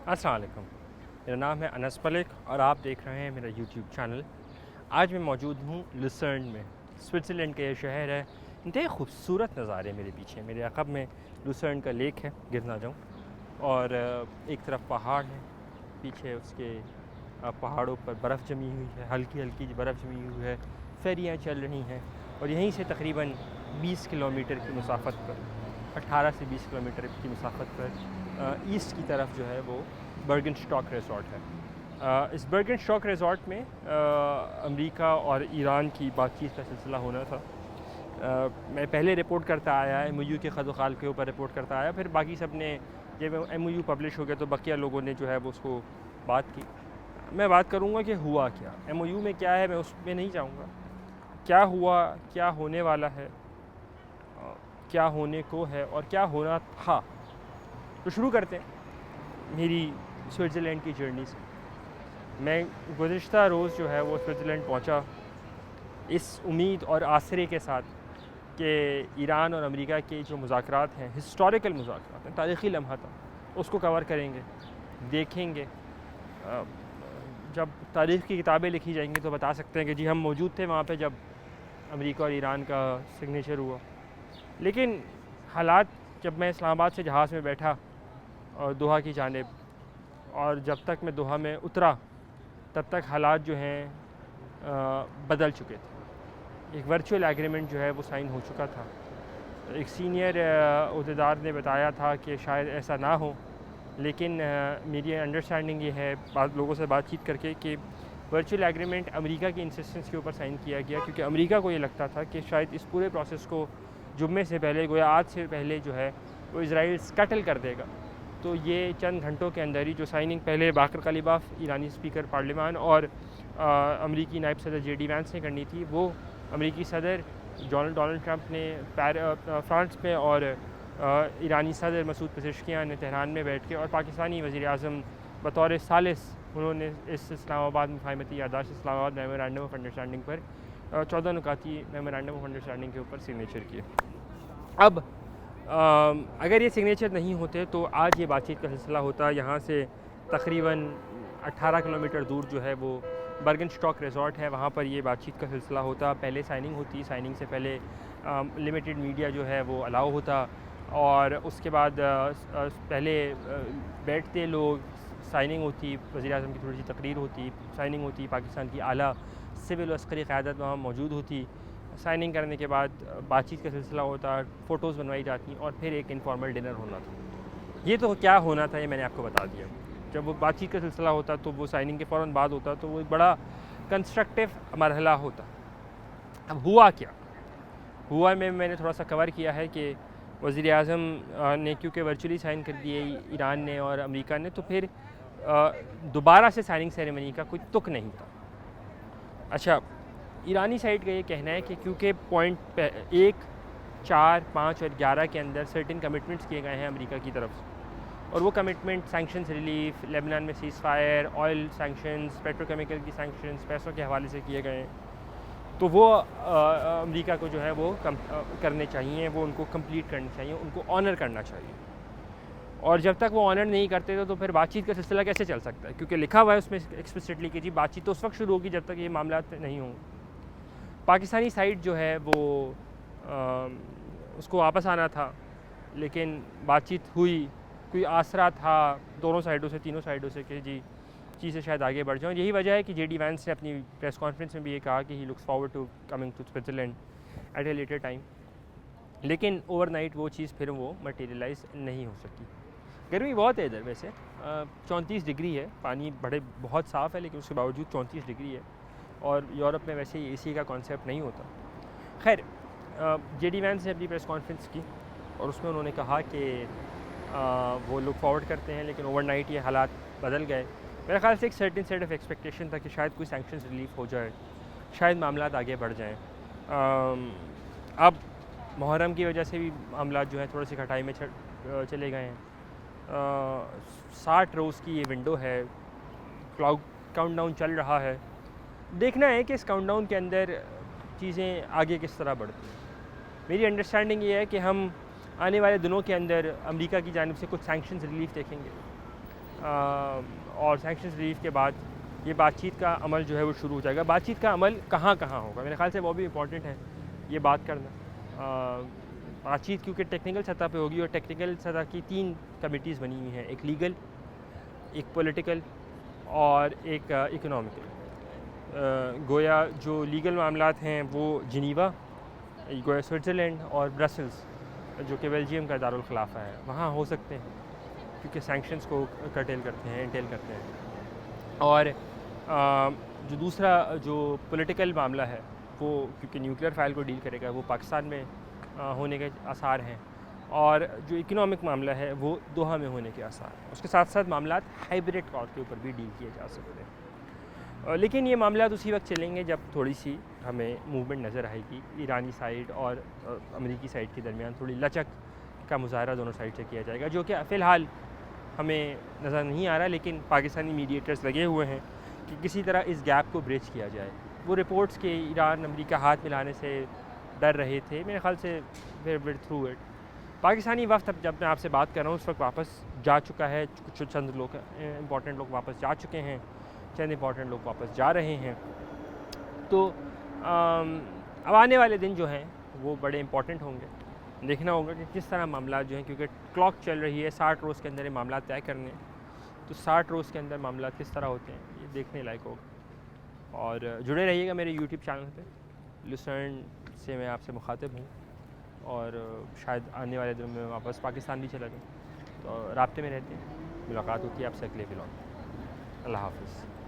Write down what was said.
अस्सलाम वालेकुम। मेरा नाम है अनस मलिक और आप देख रहे हैं मेरा यूट्यूब चैनल। आज मैं मौजूद हूँ लुसर्न में। स्विट्ज़रलैंड का ये शहर है। इंतहाई खूबसूरत नज़ारे मेरे पीछे, मेरे अक़ब में लुसर्न का लेक है, गिर ना जाऊँ। और एक तरफ पहाड़ है, पीछे उसके पहाड़ों पर बर्फ़ जमी हुई है, हल्की हल्की बर्फ़ जमी हुई है, फेरियाँ चल रही हैं। और यहीं से तकरीबन 20 किलोमीटर की मुसाफ़त पर, 18 से 20 किलोमीटर की मुसाफ़त पर ईस्ट की तरफ जो है वो बर्गनस्टॉक रिज़ॉर्ट है। इस बर्गनस्टॉक रिज़ॉर्ट में अमेरिका और ईरान की बातचीत का सिलसिला होना था। मैं पहले रिपोर्ट करता आया, MOU के ख़त-व-ख़ाल के ऊपर रिपोर्ट करता आया, फिर बाकी सब ने, जब MOU पब्लिश हो गया तो बकिया लोगों ने जो है वो उसको बात की। मैं बात करूँगा कि हुआ क्या, MOU में क्या है, मैं उसमें नहीं जाऊँगा। क्या हुआ, क्या होने वाला है, क्या होने को है और क्या होना था। तो शुरू करते हैं मेरी स्विट्ज़रलैंड की जर्नी से। मैं गुज़िश्ता रोज़ जो है वो स्विट्ज़रलैंड पहुंचा, इस उम्मीद और आसरे के साथ कि ईरान और अमेरिका के जो मुज़ाकरात हैं, हिस्टोरिकल मुज़ाकरात हैं, तारीख़ी लम्हा था, उसको कवर करेंगे, देखेंगे। जब तारीख़ की किताबें लिखी जाएंगी तो बता सकते हैं कि जी हम मौजूद थे वहाँ पे जब अमेरिका और ईरान का सिग्नेचर हुआ। लेकिन हालात, जब मैं इस्लामाबाद से जहाज़ में बैठा और दोहा की जानिब, और जब तक मैं दोहा में उतरा तब तक हालात जो हैं बदल चुके थे। एक वर्चुअल एग्रीमेंट जो है वो साइन हो चुका था। एक सीनियर अहदेदार ने बताया था कि शायद ऐसा ना हो, लेकिन मेरी अंडरस्टैंडिंग ये है बाद लोगों से बातचीत करके कि वर्चुअल एग्रीमेंट अमेरिका की इंसिस्टेंस के ऊपर साइन किया गया, क्योंकि अमेरिका को ये लगता था कि शायद इस पूरे प्रोसेस को जुम्मे से पहले, गोया आज से पहले जो है वो इज़राइल स्कटल कर देगा। तो ये चंद घंटों के अंदर ही जो साइनिंग पहले बाकर कालिबाफ ईरानी स्पीकर पार्लियामान और अमरीकी नायब सदर JD वैंस ने करनी थी, वो अमरीकी सदर डोनाल्ड ट्रंप ने फ्रांस में, और ईरानी सदर मसूद पेज़ेश्कियान ने तेहरान में बैठ के, और पाकिस्तानी वज़ीर आज़म बतौर सालिस उन्होंने इस इस्लामाबाद मुफाहमती याददाश्त इस्लामाबाद मेमोरेंडम ऑफ अंडरस्टैंडिंग पर 14 नुकाती मेमोरेंडम ऑफ अंडरस्टैंडिंग के ऊपर सिग्नेचर किए। अब अगर ये सिग्नेचर नहीं होते तो आज ये बातचीत का सिलसिला होता। यहाँ से तकरीबन 18 किलोमीटर दूर जो है वो बर्गनस्टॉक रिज़ॉर्ट है, वहाँ पर ये बातचीत का सिलसिला होता। पहले साइनिंग होती, साइनिंग से पहले लिमिटेड मीडिया जो है वो अलाउ होता, और उसके बाद पहले बैठते लोग, साइनिंग होती, वज़ीर आज़म की थोड़ी सी तकरीर होती, साइनिंग होती, पाकिस्तान की आला सिविल अस्करी क़यादत वहाँ मौजूद होती। साइनिंग करने के बाद बातचीत का सिलसिला होता, फ़ोटोज़ बनवाई जाती, और फिर एक इनफॉर्मल डिनर होना था। ये तो क्या होना था ये मैंने आपको बता दिया। जब वो बातचीत का सिलसिला होता तो वो साइनिंग के फ़ौरन बाद होता, तो वो एक बड़ा कंस्ट्रक्टिव मरहला होता। अब हुआ क्या हुआ, मैंने थोड़ा सा कवर किया है कि वज़ीर आज़म ने क्योंकि वर्चुअली साइन कर दिए ईरान ने और अमेरिका ने, तो फिर दोबारा से साइनिंग सेरेमनी का कोई तुक नहीं था। अच्छा, ईरानी साइड का ये कहना है कि क्योंकि पॉइंट 1, 4, 5 और 11 के अंदर सर्टेन कमिटमेंट्स किए गए हैं अमेरिका की तरफ से, और वो कमिटमेंट सैंक्शंस रिलीफ, लेबनान में seize fire, oil sanctions, petrochemical की सैंक्शंस, पैसों के हवाले से किए गए हैं, तो वो अमेरिका को जो है वो करने चाहिए, वो उनको कंप्लीट करनी चाहिए, उनको ऑनर करना चाहिए। और जब तक वो ऑनर नहीं करते तो फिर बातचीत का सिलसिला कैसे चल सकता है, क्योंकि लिखा हुआ है उसमें एक्सप्लिसिटली कि जी बातचीत तो उस वक्त शुरू होगी जब तक ये मामला नहीं होंगे। पाकिस्तानी साइड जो है वो उसको वापस आना था, लेकिन बातचीत हुई, कोई आसरा था दोनों साइडों से, तीनों साइडों से कि जी चीज़ें शायद आगे बढ़ जाएँ। यही वजह है कि JD वैंस ने अपनी प्रेस कॉन्फ्रेंस में भी ये कहा कि he looks forward to coming to Switzerland at a later time. लेकिन ओवरनाइट वो चीज़ फिर वो मटेरियलाइज़ नहीं हो सकी। गर्मी बहुत है इधर वैसे, 34 डिग्री है, पानी बहुत साफ़ है, लेकिन उसके बावजूद 34 डिग्री है, और यूरोप में वैसे ही AC का कॉन्सेप्ट नहीं होता। खैर, JD वैंस ने अपनी प्रेस कॉन्फ्रेंस की और उसमें उन्होंने कहा कि वो लुक फॉरवर्ड करते हैं, लेकिन ओवरनाइट ये हालात बदल गए। मेरे ख़्याल से एक सर्टेन सेट ऑफ एक्सपेक्टेशन था कि शायद कोई सैंक्शंस रिलीफ हो जाए, शायद मामलात आगे बढ़ जाएँ। अब मुहर्रम की वजह से भी मामला जो है थोड़ी सी खटाई में चले गए हैं। 60 रोज़ की ये विंडो है, काउंटडाउन चल रहा है। देखना है कि इस काउंटडाउन के अंदर चीज़ें आगे किस तरह बढ़ती हैं। मेरी अंडरस्टैंडिंग ये है कि हम आने वाले दिनों के अंदर अमेरिका की जानिब से कुछ सैंक्शंस रिलीफ देखेंगे, और सैंक्शंस रिलीफ के बाद ये बातचीत का अमल जो है वो शुरू हो जाएगा। बातचीत का अमल कहाँ कहाँ होगा, मेरे ख़्याल से वो भी इम्पॉर्टेंट है ये बात करना। बातचीत क्योंकि टेक्निकल सतह पे होगी, और टेक्निकल सतह की 3 कमिटीज़ बनी हुई हैं, एक लीगल, एक पॉलिटिकल और एक इकोनॉमिकल। गोया जो लीगल मामलात हैं वो जिनीवा, गोया स्विट्ज़रलैंड और ब्रसल्स जो कि बेल्जियम का दारुल खिलाफा है, वहाँ हो सकते हैं क्योंकि सैंक्शंस को कर्टेल करते हैं, एंटेल करते हैं। और जो दूसरा जो पॉलिटिकल मामला है वो क्योंकि न्यूक्लियर फाइल को डील करेगा, वो पाकिस्तान में होने के आसार हैं, और जो इकोनॉमिक मामला है वो दोहा में होने के आसार हैं। उसके साथ साथ मामलात हाइब्रिड तौर के ऊपर भी डील किए जा सकते हैं। लेकिन ये मामलात उसी वक्त चलेंगे जब थोड़ी सी हमें मूवमेंट नज़र आएगी, ईरानी साइड और अमरीकी साइड के दरमियान थोड़ी लचक का मुजाहरा दोनों साइड से किया जाएगा, जो कि फ़िलहाल हमें नज़र नहीं आ रहा। लेकिन पाकिस्तानी मीडिएटर्स लगे हुए हैं कि किसी तरह इस गैप को ब्रिज किया जाए। वो रिपोर्ट्स के ईरान अमेरिका हाथ मिलाने से डर रहे थे, मेरे ख़्याल से वेर थ्रू इट। पाकिस्तानी वक्त अब जब मैं आपसे बात कर रहा हूँ उस वक्त वापस जा चुका है, कुछ चंद लोग इम्पॉर्टेंट लोग वापस जा चुके हैं, चंद इम्पॉर्टेंट लोग वापस जा रहे हैं। तो अब आने वाले दिन जो हैं वो बड़े इम्पॉर्टेंट होंगे। देखना होगा कि किस तरह मामला जो हैं, क्योंकि क्लॉक चल रही है, 60 रोज़ के अंदर ये मामला तय करने हैं, तो 60 रोज़ के अंदर मामला किस तरह होते हैं ये देखने लायक होगा। और जुड़े रहिएगा मेरे यूट्यूब चैनल पे। लुसर्न से मैं आपसे मुखातिब हूँ, और शायद आने वाले दिनों में वापस पाकिस्तान भी चला जाऊँ, तो राब्ते में रहते हैं। मुलाकात होती है आपसे अगले व्लॉग में। अल्लाह हाफ़िज़।